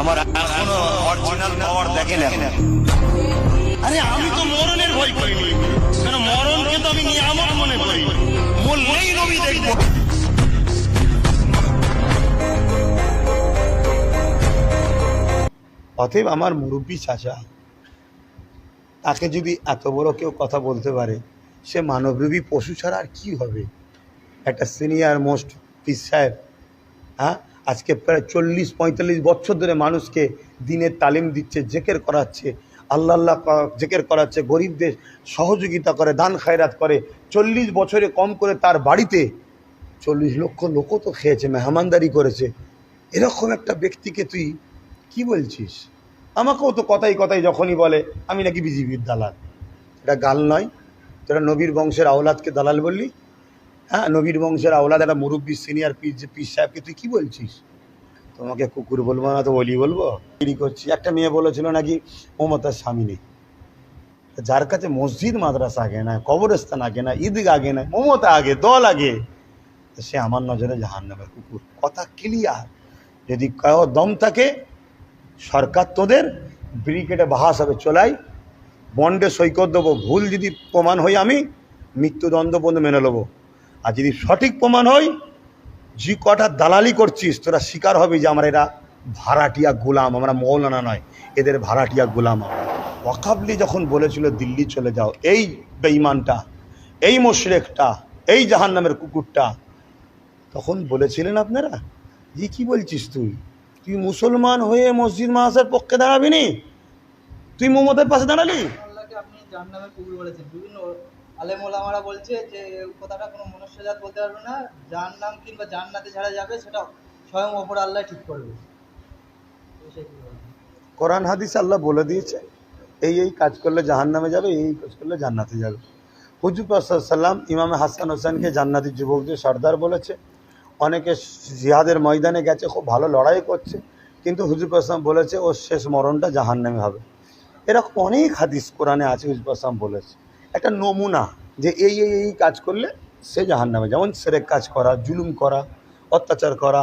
আমার এখনো অরিজিনাল পাওয়ার দেখেন এখন। আরে আমি তো মরণের ভয় করিনি, কারণ মরণকে তো আমি নিয়ামত মনে করি। মরলেই নবী দেখবো। অতএব আমার মুরব্বী চাচা, তাকে যদি এত বড় কেউ কথা বলতে পারে, সে মানবরূপী পশু ছাড়া আর কি হবে? একটা সিনিয়র মোস্ট পীর সাহেব, হ্যাঁ, আজকে প্রায় 40-45 বছর ধরে মানুষকে দিনের তালিম দিচ্ছে, জেকের করাচ্ছে, আল্লাহ আল্লাহ জেকের করাচ্ছে, গরিবদের সহযোগিতা করে, দান খায়রাত করে। 40 বছরে কম করে তার বাড়িতে 40 লক্ষ লোকও তো খেয়েছে, মেহমানদারি করেছে। এরকম একটা ব্যক্তিকে তুই কি বলছিস? আমাকেও তো কথাই কথাই যখনই বলে আমি নাকি বিজেপির দালাল। এটা গাল নয়? তোরা নবীর বংশের আওলাদকে দালাল বললি? হ্যাঁ, নবীর বংশের আওলাদ একটা মুরব্বী সিনিয়র পীর সাহেবকে তুই কি বলছিস? তোমাকে কুকুর বলবো না তো বলি বলবো? দেরি করছি। একটা মেয়ে বলেছিল নাকি মমতার স্বামী নেই। যার কাছে মসজিদ মাদ্রাসা আগে না, কবরস্থান আগে না, ঈদগাহ আগে না, মমতা আগে, দল আগে, সে আমার নজরে জাহান্নামের কুকুর। কথা ক্লিয়ার। যদি কারো দম থাকে, সরকার তোদের ব্রিকেটে বাহাস হবে, চলাই বন্ডে সই করে দেবো। ভুল যদি প্রমাণ হই আমি মৃত্যুদণ্ড পর্যন্ত মেনে নেবো। আর যদি সঠিক প্রমাণ হয়, যে কটা দালালি করছিস তোরা স্বীকার হবে যে আমরা এরা ভাড়াটিয়া গোলাম, আমরা মৌলানা নয়, এদের ভাড়াটিয়া গোলাম। ওয়াকাবলি যখন বলেছিল দিল্লি চলে যাও, এই বেঈমানটা, এই মুশরিকটা, এই জাহান্নামের কুকুরটা, তখন বলেছিলেন আপনারা যে কি বলছিস তুই? তুই মুসলমান হয়ে মসজিদ মাদ্রাসার পক্ষে দাঁড়াবি নি? তুই মোহাম্মদের পাশে দাঁড়ালি? আল্লাহকে আপনি জাহান্নামের কুকুর বলেছেন। বিভিন্ন আলেম ওলামারা বলছে যে কথাটা কোনো মনুষ্যজাত বলতে পারবে না, জাহান্নাম কিংবা জান্নাতে যারা যাবে সেটা স্বয়ং ওপর আল্লাহ ঠিক করবে। কোরআন হাদিস আল্লাহ বলে দিয়েছে এই এই কাজ করলে জাহান্নামে যাবে, এই কাজ করলে জান্নাতে যাবে। হুজুর পাক সাল্লাল্লাহু আলাইহি ওয়াসাল্লাম ইমামে হাসান হোসেনকে জান্নাতি যুবকদের সর্দার বলেছে। অনেকে জিহাদের ময়দানে গেছে, খুব ভালো লড়াই করছে, কিন্তু হুজুর পাক সাল্লাল্লাহু আলাইহি ওয়াসাল্লাম বলেছে ওর শেষ মরণটা জাহান্নামে হবে। এরকম অনেক হাদিস কোরআনে আছে, হুজুর পাক সাল্লাল্লাহু আলাইহি ওয়াসাল্লাম বলেছে। একটা নমুনা যে এই এই এই কাজ করলে সে জাহান্নামে, যেমন শিরক কাজ করা, জুলুম করা, অত্যাচার করা,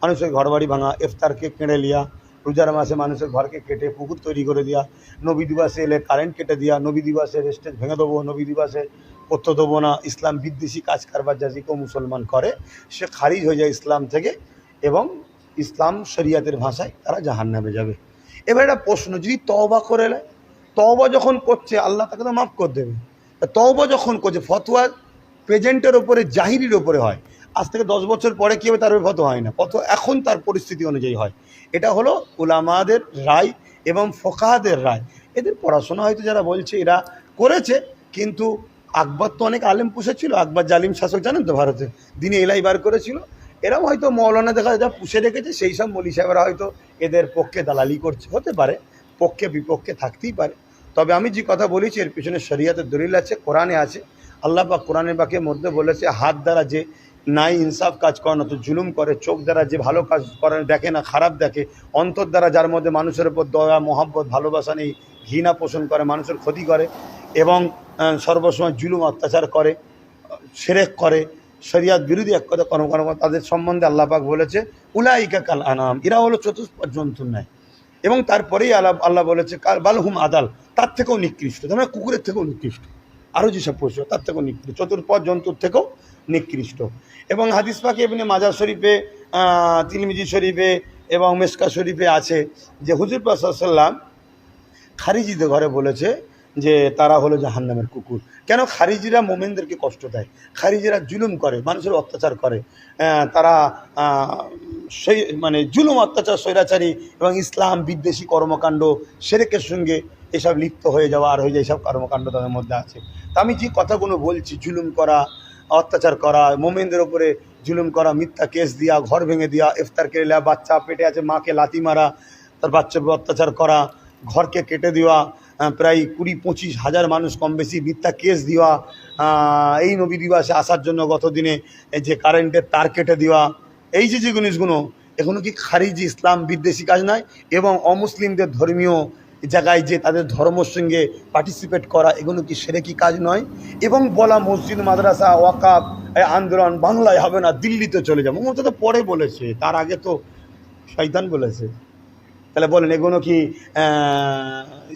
মানুষের ঘরবাড়ি ভাঙা, ইফতারকে কেড়ে লিয়া, রোজার মাসে মানুষের ঘরকে কেটে পুকুর তৈরি করে দেওয়া, নবী দিবসে এলে কারেন্ট কেটে দেওয়া, নবী দিবসে স্টেজ ভেঙে দেবো, নবী দিবসে করতে দেবো না, ইসলাম বিদ্বেষী কাজ কারবার যা যে কেউ মুসলমান করে সে খারিজ হয়ে যায় ইসলাম থেকে, এবং ইসলাম শরিয়াতের ভাষায় তারা জাহান্নামে যাবে। এবার একটা প্রশ্ন, যদি তওবা করে নেয়, তওবা যখন করছে আল্লাহ তাকে তো মাফ করে দেবে। তওবা যখন করছে, ফতোয়া প্রেজেন্টের ওপরে, জাহিরির ওপরে হয়। আজ থেকে 10 বছর পরে কী হবে তার ওপরে ফতোয়া হয় না, ফতোয়া এখন তার পরিস্থিতি অনুযায়ী হয়। এটা হলো উলামাদের রায় এবং ফোকাহাদের রায়। এদের পড়াশোনা হয়তো যারা বলছে এরা করেছে, কিন্তু আকবর তো অনেক আলেম পুষেছিল। আকবর জালিম শাসক, জানেন তো, ভারতে দিনে এলাই বার করেছিল। এরাও হয়তো মৌলানা দেখা যা পুষে রেখেছে, সেই সব মৌলী সাহেবরা হয়তো এদের পক্ষে দালালি করছে, হতে পারে, পক্ষে বিপক্ষে থাকতেই পারে। তবে আমি যে কথা বলেছি এর পিছনে শরিয়াতের দলিল আছে, কোরআনে আছে। আল্লাহ পাক কোরআনের বাক্যের মধ্যে বলেছে, হাত দ্বারা যে নাই ইনসাফ কাজ করে না তো জুলুম করে, চোখ দ্বারা যে ভালো কাজ করে দেখে না, খারাপ দেখে, অন্তর দ্বারা যার মধ্যে মানুষের উপর দয়া, মহাব্বত, ভালোবাসা নেই, ঘৃণা পোষণ করে, মানুষের ক্ষতি করে এবং সর্বসময় জুলুম অত্যাচার করে, শিরক করে, শরিয়াত বিরোধী এক কথা কর্ম, তাদের সম্বন্ধে আল্লাহ পাক বলেছে উলাইকা কাল আনাম, এরা হলো চতুষ্পদ জন্তুর ন্যায়। এবং তারপরেই আল্লাহ বলেছে বালহুম আদাল, তার থেকেও নিকৃষ্ট, মানে কুকুরের থেকেও নিকৃষ্ট, আরও যেসব পশু তার থেকেও নিকৃষ্ট, চতুর্পদ জন্তুর থেকেও নিকৃষ্ট। এবং হাদিস পাকে এমনি মাজার শরীফে, তিরমিজি শরীফে এবং মেশকা শরীফে আছে যে হুজুর পাক সাল্লাল্লাহু আলাইহি ওয়াসাল্লাম খারিজিদের ঘরে বলেছে যে তারা হলো জাহান্নামের কুকুর। কেন? খারিজিরা মোমেনদেরকে কষ্ট দেয়, খারিজিরা জুলুম করে, মানুষের অত্যাচার করে, তারা সেই মানে জুলুম, অত্যাচার, স্বৈরাচারী এবং ইসলাম বিদ্বেষী কর্মকাণ্ড, শিরকের সঙ্গে এসব লিপ্ত হয়ে যাওয়া আর হয়ে যায়, এইসব কর্মকাণ্ড তাদের মধ্যে আছে। তা আমি যে কথাগুলো বলছি, জুলুম করা, অত্যাচার করা, মোমেনদের ওপরে জুলুম করা, মিথ্যা কেস দেওয়া, ঘর ভেঙে দেওয়া, ইফতার কেড়ে নেওয়া, বাচ্চা পেটে আছে মাকে লাথি মারা, তার বাচ্চার উপর অত্যাচার করা, ঘরকে কেটে দেওয়া, প্রায় 20-25 হাজার মানুষ কম বেশি মিথ্যা কেস দেওয়া, এই নবী দিবসে আসার জন্য গত দিনে যে কারেন্টের তার কেটে দেওয়া, এই যে জিনিসগুলো, এগুলো কি খারিজি ইসলাম বিদ্বেষী কাজ নয়? এবং অমুসলিমদের ধর্মীয় জায়গায় যে তাদের ধর্মের সঙ্গে পার্টিসিপেট করা, এগুলো কি শিরকি কাজ নয়? এবং বলা মসজিদ মাদ্রাসা ওয়াকাফ আন্দোলন বাংলায় হবে না, দিল্লিতে চলে যাবো, মমতা তো পরে বলেছে, তার আগে তো শয়তান বলেছে। তাহলে বলেন এগুলো কি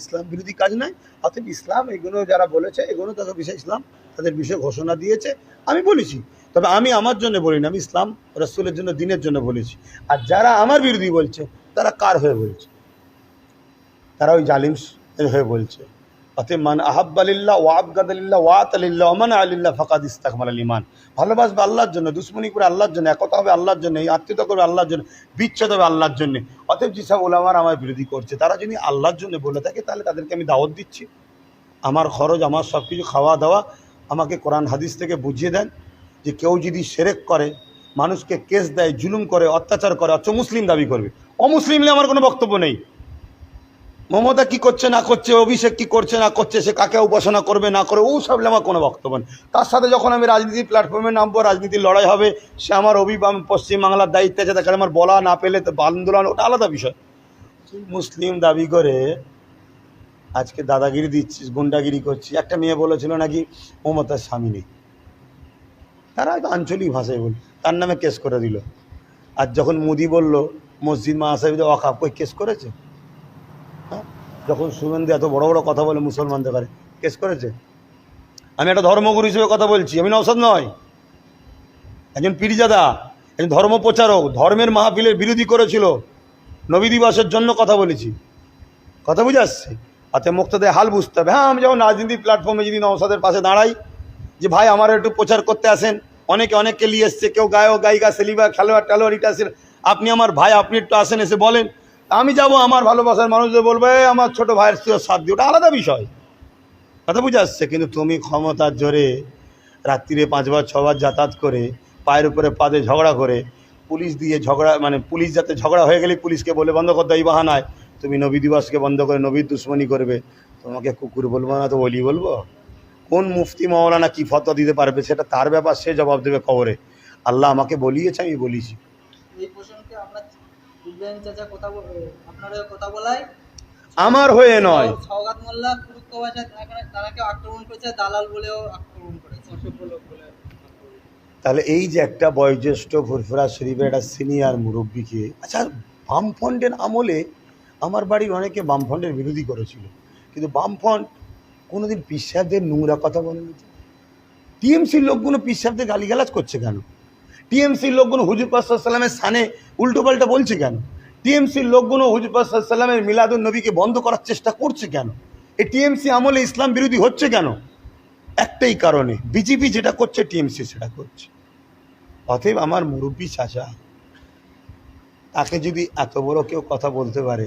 ইসলাম বিরোধী কাজ নয়? অতএব ইসলাম এগুলো যারা বলেছে এগুলো তাদের বিষয় ইসলাম তাদের বিষয়ে ঘোষণা দিয়েছে, আমি বলেছি। তবে আমি আমার জন্য বলিনি, আমি ইসলাম রসুলের জন্য দিনের জন্য বলেছি। আর যারা আমার বিরোধী বলছে তারা কার হয়ে বলছে? তারা ওই জালিম হয়ে বলছে। অতএব মান আহাব্বালিল্লাহ ওয়া আবগাদালিল্লাহ ওয়া আতালিল্লাহ ওমান আলিল্লাহ ফাকাদ ইস্তাকমালাল ঈমান। ভালোবাসবে আল্লাহর জন্য, দুশ্মনী করে আল্লাহর জন্য, একতা হবে আল্লাহর জন্য, এই আত্মীয়তা করবে আল্লাহর জন্য, বিচ্ছেদ হবে আল্লাহর জন্য। অতএব যেসব ওলামারা আমার বিরোধী করছে তারা যদি আল্লাহর জন্য বলে থাকে তাহলে তাদেরকে আমি দাওয়াত দিচ্ছি। আমার খরচ, আমার সব কিছু খাওয়া দাওয়া আমাকে কোরআন হাদিস থেকে বুঝিয়ে দেন যে কেউ যদি শিরক করে, মানুষকে কেস দেয়, জুলুম করে, অত্যাচার করে, অথচ মুসলিম দাবি করবে, অমুসলিম নিয়ে আমার কোনো বক্তব্য নেই। মমতা কি করছে না করছে, অভিষেক কি করছে না করছে, সে কাকে উপাসনা করবে না করে, ও সব আমার কোনো বক্তব্য নেই। তার সাথে যখন আমি রাজনীতির প্ল্যাটফর্মে নামবো, রাজনীতির লড়াই হবে, সে আমার পশ্চিমবাংলার দায়িত্বে আছে, তাকে আমার বলা না পেলে তো আন্দোলন, ওটা আলাদা বিষয়। মুসলিম দাবি করে আজকে দাদাগিরি দিচ্ছিস, গুন্ডাগিরি করছিস। একটা মেয়ে বলেছিল নাকি মমতার স্বামী নেই, তারা হয়তো আঞ্চলিক ভাষায় বল, তার নামে কেস করে দিল। আর যখন মোদি বলল মসজিদ মাসাজিদে ওয়াকাফ, কই কেস করেছে? হ্যাঁ, যখন শুভেন্দু এত বড় বড় কথা বলে মুসলমানদের করে, কেস করেছে? আমি একটা ধর্মগুরু হিসেবে কথা বলছি, আমি নওশাদ নয়, একজন পীরজাদা, একজন ধর্ম প্রচারক, ধর্মের মাহফিলের বিরোধী করেছিল, নবী দিবসের জন্য কথা বলেছি। কথা বুঝে আসছে? হাতে মুক্তদের হাল বুঝতে হবে। হ্যাঁ, আমি যখন রাজনীতির প্ল্যাটফর্মে যদি নওশাদের পাশে দাঁড়াই যে ভাই আমার একটু প্রচার করতে আসেন, অনেককে নিয়ে এসছে, কেউ গায়ক গায়িকা সেলিবা খেলোয়াড় টেলোয়াড় এটা আসেন, আপনি আমার ভাই, আপনি একটু আসেন, এসে বলেন, আমি যাব, আমার ভালোবাসার মানুষদের বলবে আমার ছোট ভাইয়ের সাথ দিয়ে, ওটা আলাদা বিষয়। কথা বুঝে আসছে? কিন্তু তুমি ক্ষমতার জোরে রাত্রিরে 5 বার 6 বার যাতায়াত করে, পায়ের উপরে পাদে ঝগড়া করে, পুলিশ দিয়ে ঝগড়া, মানে পুলিশ যাতে ঝগড়া হয়ে গেলে পুলিশকে বলে বন্ধ করতে, এই বাহানায় তুমি নবী দিবসকে বন্ধ করে নবীর দুশ্মনী করবে। তোমাকে কুকুর বলবো না তো বলি বলবো? কোন মুফতি মাওলানা কি ফতোয়া দিতে পারবে সেটা তার ব্যাপার, সে জবাব দেবে কবরে। আল্লাহ আমাকে বলিয়েছে, আমি বলেছি। এই প্রসঙ্গে আপনার ইব্রাহিম চাচা আপনার হয়ে কথা বলায় আমার হয়ে নয়, সওগাত মোল্লা কুরুক্ষ ভাষায় তারাকে আক্রমণ করেছে, দালাল বলেও আক্রমণ করেছে, অসভ্য লোক বলে। তাহলে এই যে একটা বয়োজ্যেষ্ঠ ফুরফুরা শরীফের একটা সিনিয়র মুরব্বীকে, আচ্ছা বামফ্রন্টের আমলে আমার বাড়ির অনেকে বামফ্রন্টের বিরোধী করেছিল, কিন্তু বামফ্রন্ট কোনোদিন পীর সাহেবদের নোংরা কথা বলেনি। টিএমসির লোকগুলো পীর সাহেবদের গালিগালাজ করছে কেন? টিএমসির লোকগুলো হুজুর পাক সাল্লাল্লাহু আলাইহি ওয়াসাল্লামের সানে উল্টোপাল্টা বলছে কেন? টিএমসির লোকগুলো হুজুর পাক সাল্লাল্লাহু আলাইহি ওয়াসাল্লামের মিলাদুন নবীকে বন্ধ করার চেষ্টা করছে কেন? এই টিএমসি আমলে ইসলাম বিরোধী হচ্ছে কেন? একটাই কারণে, বিজেপি যেটা করছে টিএমসি সেটা করছে। অতএব আমার মুরব্বী চাচা, তাকে যদি এত বড় কেউ কথা বলতে পারে,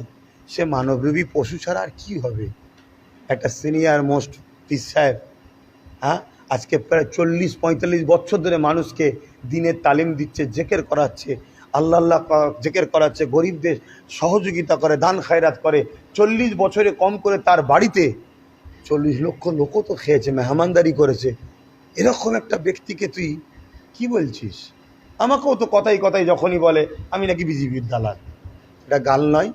সে মানবরূপী পশু ছাড়া আর কি হবে? একটা সিনিয়র মোস্ট পীর সাহেব, হ্যাঁ, আজকে প্রায় 40-45 বছর ধরে মানুষকে দিনের তালিম দিচ্ছে, জেকের করাচ্ছে, আল্লাহ জেকের করাচ্ছে, গরিবদের সহযোগিতা করে, দান খায়রাত করে। 40 বছরে কম করে তার বাড়িতে 40 লক্ষ লোকও তো খেয়েছে, মেহমানদারি করেছে। এরকম একটা ব্যক্তিকে তুই কি বলছিস? আমাকেও তো কথাই যখনই বলে আমি নাকি বিজেপির দালাল, এটা গাল নয়?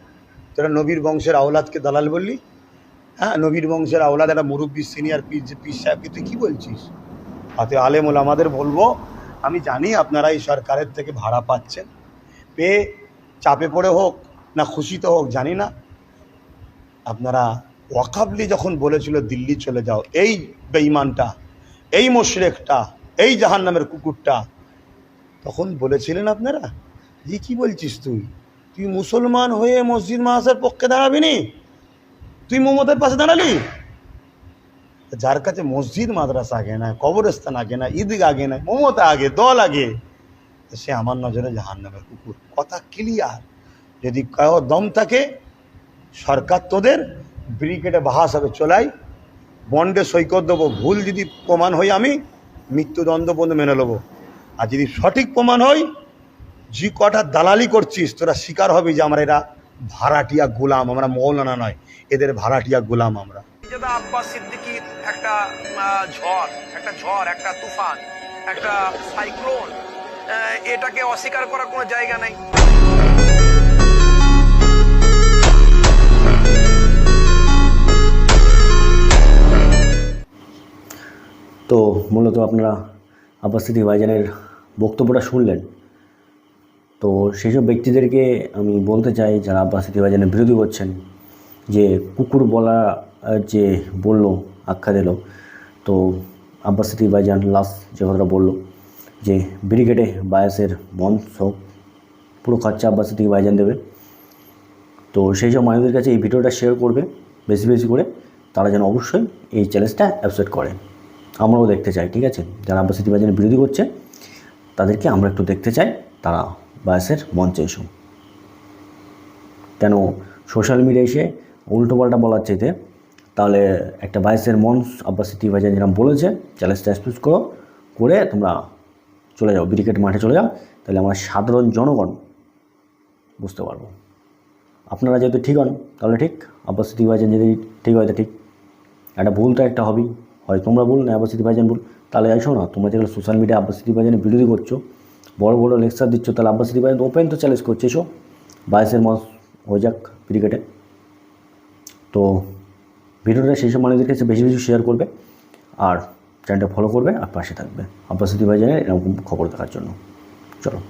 তোরা নবীর বংশের আওলাদকে দালাল বললি? হ্যাঁ, নবীর বংশের আওলাদ একটা মুরব্বী সিনিয়র পীর সাহেবকে তুই কী বলছিস? হাতে আলেমুল আমাদের বলবো, আমি জানি আপনারা এই সরকারের থেকে ভাড়া পাচ্ছেন, পেয়ে চাপে পড়ে হোক না খুশিতে হোক জানি না, আপনারা ওয়াকাবলি যখন বলেছিল দিল্লি চলে যাও, এই বেঈমানটা, এই মুশরিকটা, এই জাহান্নামের কুকুরটা, তখন বলেছিলেন আপনারা যে কী বলছিস তুই মুসলমান হয়ে মসজিদ মাদ্রাসার পক্ষে দাঁড়াবি নি? তুই মমতার পাশে দাঁড়ালি? যার কাছে মসজিদ মাদ্রাসা আগে না, কবরস্থান আগে না, ঈদগাহ আগে না, মমতা আগে, দল আগে, সে আমার নজরে জাহান্নামের কুকুর। কথা ক্লিয়ার। যদি কারো দম থাকে, সরকার তোদের ব্রিকেটে বাহাস হবে, চলাই বন্ডে সই করে দেবো, ভুল যদি প্রমাণ হই আমি মৃত্যুদণ্ড পর্যন্ত মেনে নেবো। আর যদি সঠিক প্রমাণ হয় যে কটা দালালি করছিস, তোরা স্বীকার হবে যে আমরা এরা ভাড়াটিয়া গোলাম, আমরা মৌলানা নয়, এদের ভাড়াটিয়া গোলাম আমরা। আব্বাস সিদ্দিকীর একটা ঝড়, একটা তুফান, একটা সাইক্লোন, এটাকে অস্বীকার করার কোনো জায়গা নাই। তো মূলত আপনারা আব্বাস সিদ্দিকী ভাইজানের বক্তব্যটা শুনলেন। তো সেই সব ব্যক্তিদেরকে আমি বলতে চাই যারা আব্বাস সিদ্দিকী ভাইজানের বিরোধী করছেন, যে কুকুর বলা যে বললো, আখ্যা দিল, তো আব্বাস সিদ্দিকী ভাইজান লাস্ট যে কথাটা বললো যে ব্রিগেডে বায়াসের মঞ্চ পুরো খরচা আব্বাস সিদ্দিকী ভাইজান দেবে। তো সেই সব মানুষদের কাছে এই ভিডিওটা শেয়ার করবে বেশি বেশি করে, তারা যেন অবশ্যই এই চ্যালেঞ্জটা অ্যাকসেপ্ট করে। আমরাও দেখতে চাই, ঠিক আছে? যারা আব্বাস সিদ্দিকী ভাইজানের বিরোধী করছে তাদেরকে আমরা একটু দেখতে চাই তারা বায়াসের মঞ্চে এসো। কেন সোশ্যাল মিডিয়ায় এসে উল্টোপাল্টা বলার চাইতে তাহলে একটা বায়াসের মঞ্চ আব্বাস সিদ্দিকী ভাইজান যেরকম বলেছে, চ্যালেঞ্জটা অ্যাকসেপ্ট করো, করে তোমরা চলে যাও, ব্রিগেড মাঠে চলে যাও, তাহলে আমরা সাধারণ জনগণ বুঝতে পারবো। আপনারা যেহেতু ঠিক হন তাহলে ঠিক, আব্বাস সিদ্দিকী ভাইজান যদি ঠিক হয় তো ঠিক, একটা ভুল তো একটা হবেই, হয় তোমরা ভুল না আব্বাস সিদ্দিকী ভাইজান ভুল। তাহলে এসো না, তোমরা যেগুলো সোশ্যাল মিডিয়া আব্বাস সিদ্দিকী ভাইজানের বিরোধী করছো, বড় বড় লেকচার দিচ্ছ, তাহলে আব্বাস সিদ্দিকী ভাইজান ওপেন তো চ্যালেঞ্জ করছে, এসো বায়াসের মঞ্চ হয়ে যাক ক্রিকেটে। তো ভিডিওটা সেই সব মানুষদের কাছে বেশি বেশি শেয়ার করবে, আর চ্যানেলটা ফলো করবে, আর পাশে থাকবে আব্বাস সিদ্দিকী ভাইজানের এরকম খবর দেখার জন্য। চলো।